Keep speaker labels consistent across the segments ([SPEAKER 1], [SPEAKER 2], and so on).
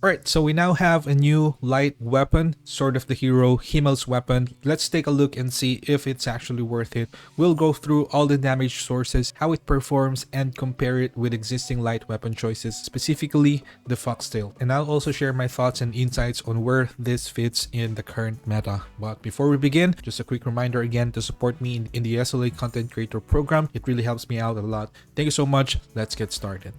[SPEAKER 1] Alright, so we now have a new light weapon, Sword of the Hero, Himmel's weapon. Let's take a look and see if it's actually worth it. We'll go through all the damage sources, how it performs, and compare it with existing light weapon choices, specifically the Foxtail. And I'll also share my thoughts and insights on where this fits in the current meta. But before we begin, just a quick reminder again to support me in the SLA Content Creator Program. It really helps me out a lot. Thank you so much. Let's get started.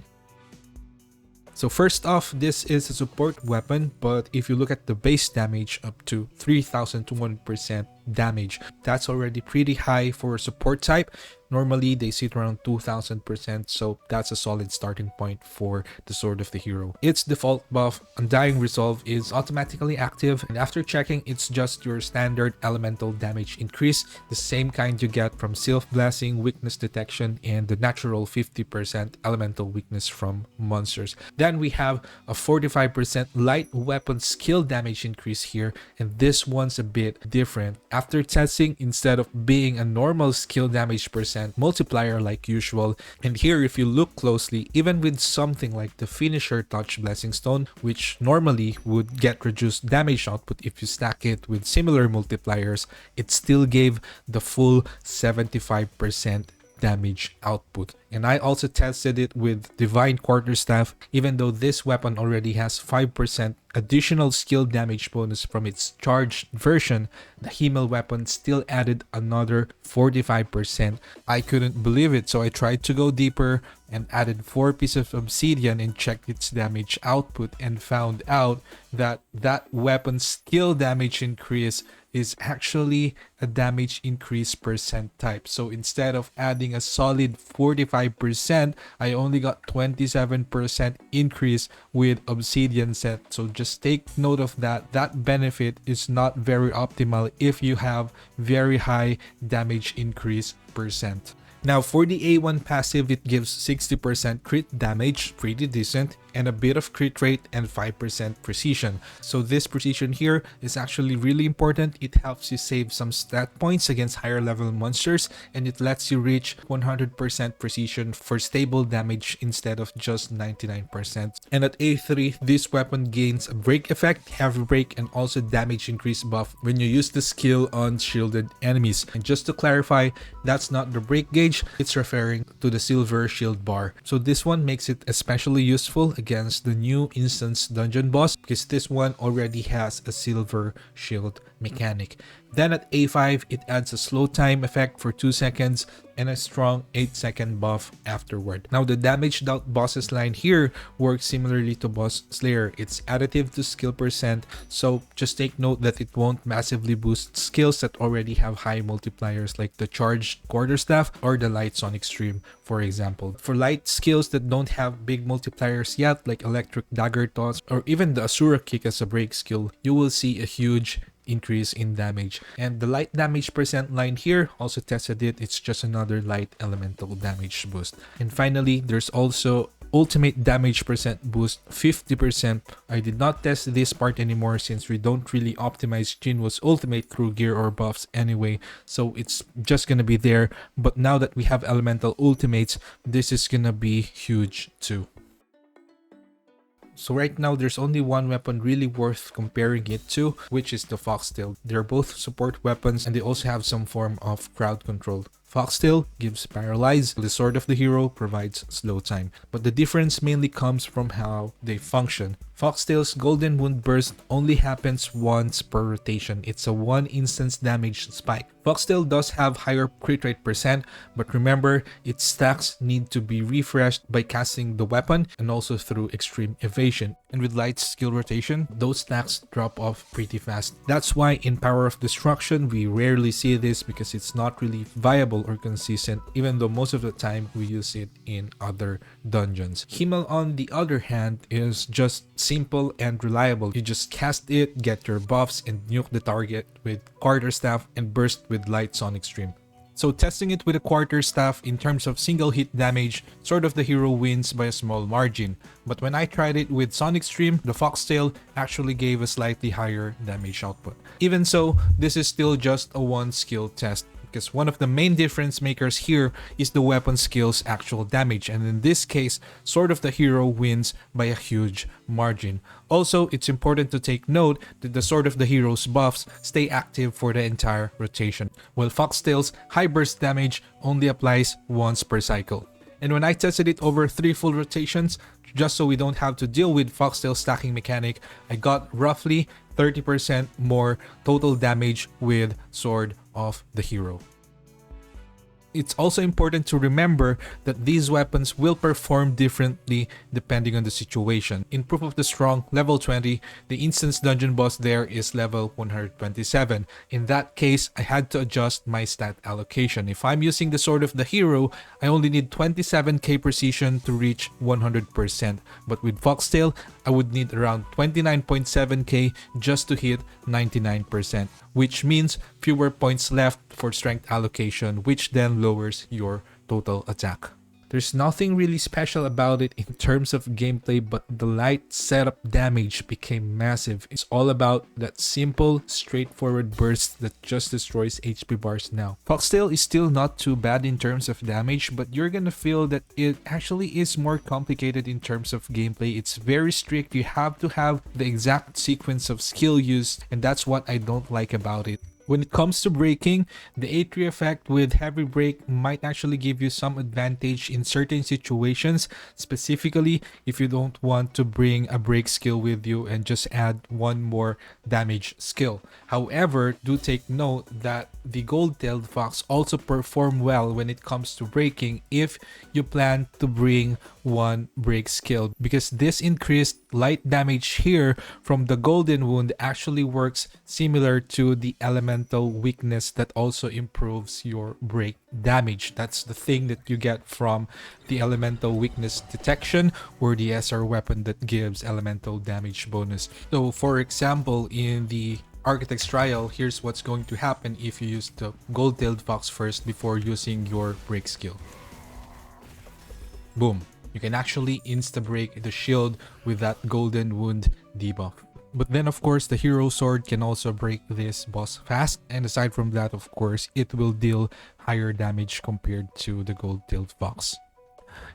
[SPEAKER 1] So first off, this is a support weapon, but if you look at the base damage up to 3,200% damage, that's already pretty high for a support type. Normally they sit around 2,000%, so that's a solid starting point for the Sword of the Hero. Its default buff, Undying Resolve, is automatically active, and after checking, it's just your standard elemental damage increase, the same kind you get from Sylph Blessing, Weakness Detection, and the natural 50% elemental weakness from monsters. Then we have a 45% light weapon skill damage increase here, and this one's a bit different. After testing, instead of being a normal skill damage percent multiplier like usual, and here if you look closely, even with something like the Finisher Touch Blessing Stone, which normally would get reduced damage output if you stack it with similar multipliers, it still gave the full 75% damage output. And I also tested it with Divine Quarterstaff. Even though this weapon already has 5% additional skill damage bonus from its charged version, the Himmel weapon still added another 45%. I couldn't believe it, so I tried to go deeper and added 4 pieces of obsidian and checked its damage output and found out that that weapon's skill damage increase is actually a damage increase percent type. So instead of adding a solid 45%, I only got 27% increase with obsidian set. So just take note of that. That benefit is not very optimal if you have very high damage increase percent. Now for the A1 passive, it gives 60% crit damage, pretty decent, and a bit of crit rate and 5% precision. So this precision here is actually really important. It helps you save some stat points against higher level monsters, and it lets you reach 100% precision for stable damage instead of just 99%. And at A3, this weapon gains a break effect, heavy break, and also damage increase buff when you use the skill on shielded enemies. And just to clarify, that's not the break gauge, it's referring to the silver shield bar. So this one makes it especially useful against the new instance dungeon boss, because this one already has a silver shield mechanic. Then at A5, it adds a slow time effect for 2 seconds and a strong 8-second buff afterward. Now the damaged out bosses line here works similarly to Boss Slayer. It's additive to skill percent, so just take note that it won't massively boost skills that already have high multipliers like the Charged Quarterstaff or the Light Sonic Stream, for example. For light skills that don't have big multipliers yet, like Electric Dagger Toss or even the Asura Kick as a break skill, you will see a huge increase in damage. And the light damage percent line here, also tested it. It's just another light elemental damage boost. And finally, there's also ultimate damage percent boost 50%. I did not test this part anymore since we don't really optimize Jinwoo's ultimate through gear or buffs anyway, so it's just gonna be there. But now that we have elemental ultimates, this is gonna be huge too. So right now, there's only one weapon really worth comparing it to, which is the Foxtail. They're both support weapons and they also have some form of crowd control. Foxtail gives Paralyze, the Sword of the Hero provides slow time. But the difference mainly comes from how they function. Foxtail's Golden Wound Burst only happens once per rotation. It's a 1 instance damage spike. Foxtail does have higher crit rate percent, but remember, its stacks need to be refreshed by casting the weapon and also through extreme evasion. And with light skill rotation, those stacks drop off pretty fast. That's why in Power of Destruction, we rarely see this because it's not really viable or consistent, even though most of the time we use it in other dungeons. Himmel, on the other hand, is just simple and reliable. You just cast it, get your buffs, and nuke the target with Quarterstaff and burst with Light Sonic Stream. So testing it with a Quarterstaff, in terms of single hit damage, Sword of the Hero wins by a small margin. But when I tried it with Sonic Stream, the Foxtail actually gave a slightly higher damage output. Even so, this is still just a 1 skill test. because one of the main difference makers here is the weapon skill's actual damage, and in this case, Sword of the Hero wins by a huge margin. Also, it's important to take note that the Sword of the Hero's buffs stay active for the entire rotation, while Foxtail's high burst damage only applies once per cycle. And when I tested it over 3 full rotations, just so we don't have to deal with Foxtail stacking mechanic, I got roughly 30% more total damage with Sword of the Hero. It's also important to remember that these weapons will perform differently depending on the situation. In Proof of the Strong, level 20, the instance dungeon boss there is level 127. In that case, I had to adjust my stat allocation. If I'm using the Sword of the Hero, I only need 27k precision to reach 100%. But with Foxtail, I would need around 29.7k just to hit 99%, which means fewer points left for strength allocation, which then lowers your total attack. There's nothing really special about it in terms of gameplay, but the light setup damage became massive. It's all about that simple, straightforward burst that just destroys HP bars now. Foxtail is still not too bad in terms of damage, but you're gonna feel that it actually is more complicated in terms of gameplay. It's very strict. You have to have the exact sequence of skill used, and that's what I don't like about it. When it comes to breaking, the A3 effect with heavy break might actually give you some advantage in certain situations, specifically if you don't want to bring a break skill with you and just add one more damage skill. However, do take note that the gold-tailed fox also perform well when it comes to breaking if you plan to bring one break skill, because this increased light damage here from the golden wound actually works similar to the elemental weakness that also improves your break damage. That's the thing that you get from the elemental weakness detection or the SR weapon that gives elemental damage bonus. So for example, in the Architect's Trial, here's what's going to happen if you use the gold-tailed fox first before using your break skill. Boom. You can actually insta-break the shield with that golden wound debuff. But then of course the hero sword can also break this boss fast, and aside from that, of course, it will deal higher damage compared to the gold-tailed fox.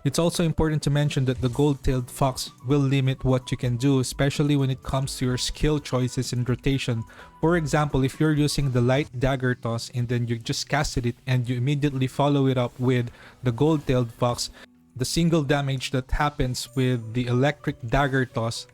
[SPEAKER 1] It's also important to mention that the gold-tailed fox will limit what you can do, especially when it comes to your skill choices in rotation. For example, if you're using the light dagger toss and then you just casted it and you immediately follow it up with the gold-tailed fox, the single damage that happens with the electric dagger toss,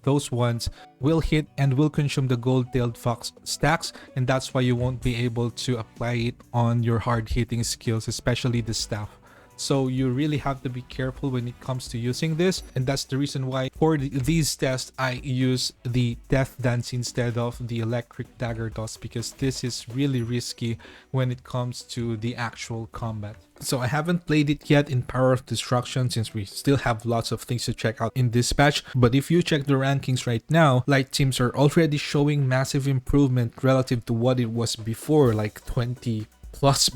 [SPEAKER 1] those ones will hit and will consume the gold-tailed fox stacks, and that's why you won't be able to apply it on your hard-hitting skills, especially the staff. So you really have to be careful when it comes to using this, and that's the reason why for these tests I use the death dance instead of the electric dagger toss, because this is really risky when it comes to the actual combat. So I haven't played it yet in Power of Destruction since we still have lots of things to check out in this patch, but if you check the rankings right now, light teams are already showing massive improvement relative to what it was before, like 20+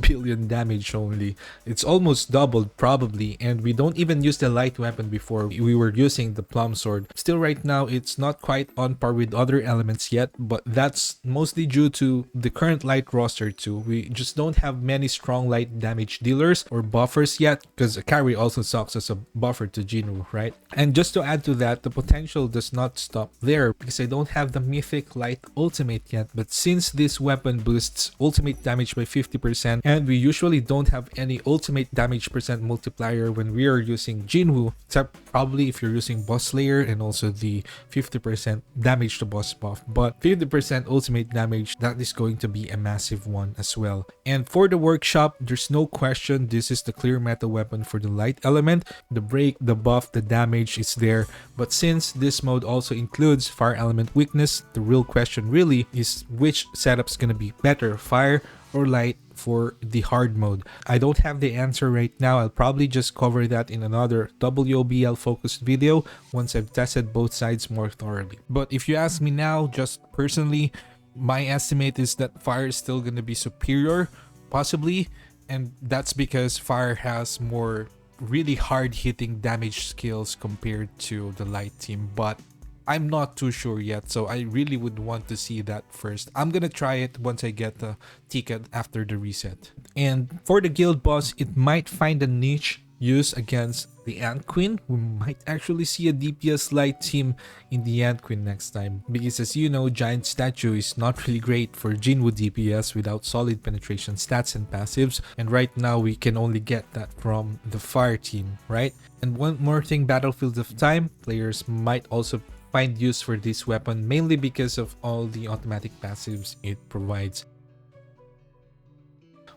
[SPEAKER 1] billion damage only. It's almost doubled probably, and we don't even use the light weapon before. We were using the plum sword. Still right now it's not quite on par with other elements yet, but that's mostly due to the current light roster too. We just don't have many strong light damage dealers or buffers yet, because a carry also sucks as a buffer to Jinwoo, right? And just to add to that, the potential does not stop there, because I don't have the mythic light ultimate yet, but since this weapon boosts ultimate damage by 50%, and we usually don't have any ultimate damage percent multiplier when we are using Jinwoo, except probably if you're using Boss Slayer and also the 50% damage to boss buff. But 50% ultimate damage, that is going to be a massive one as well. And for the workshop, there's no question this is the clear meta weapon for the light element. The break, the buff, the damage is there, but since this mode also includes fire element weakness, the real question really is which setup's gonna be better, fire or light for the hard mode. I don't have the answer right now. I'll probably just cover that in another WOBL focused video once I've tested both sides more thoroughly. But if you ask me now, just personally, my estimate is that fire is still going to be superior, possibly, and that's because fire has more really hard hitting damage skills compared to the light team. But I'm not too sure yet, so I really would want to see that first. I'm gonna try it once I get the ticket after the reset. And for the guild boss, it might find a niche use against the Ant Queen. We might actually see a DPS light team in the Ant Queen next time, because as you know, Giant Statue is not really great for Jinwoo DPS without solid penetration stats and passives, and right now we can only get that from the Fire team, right? And one more thing, Battlefield of Time, players might also find use for this weapon, mainly because of all the automatic passives it provides.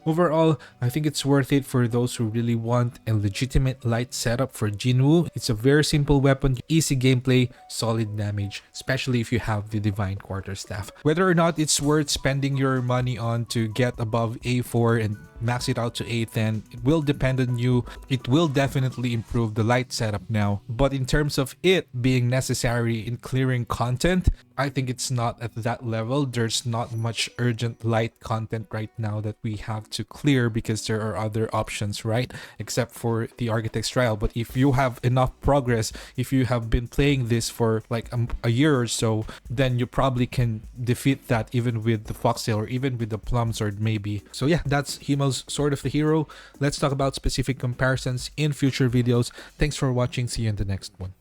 [SPEAKER 1] Overall, I think it's worth it for those who really want a legitimate light setup for Jinwoo. It's a very simple weapon, easy gameplay, solid damage, especially if you have the Divine Quarterstaff. Whether or not it's worth spending your money on to get above A4 and max it out to A10, it will depend on you. It will definitely improve the light setup now, but in terms of it being necessary in clearing content, I think it's not at that level. There's not much urgent light content right now that we have to clear because there are other options, right? Except for the Architect's Trial. But if you have enough progress, if you have been playing this for like a year or so, then you probably can defeat that even with the Foxtail or even with the Plum Sword maybe. So yeah, that's Himmel's Sword of the Hero. Let's talk about specific comparisons in future videos. Thanks for watching. See you in the next one.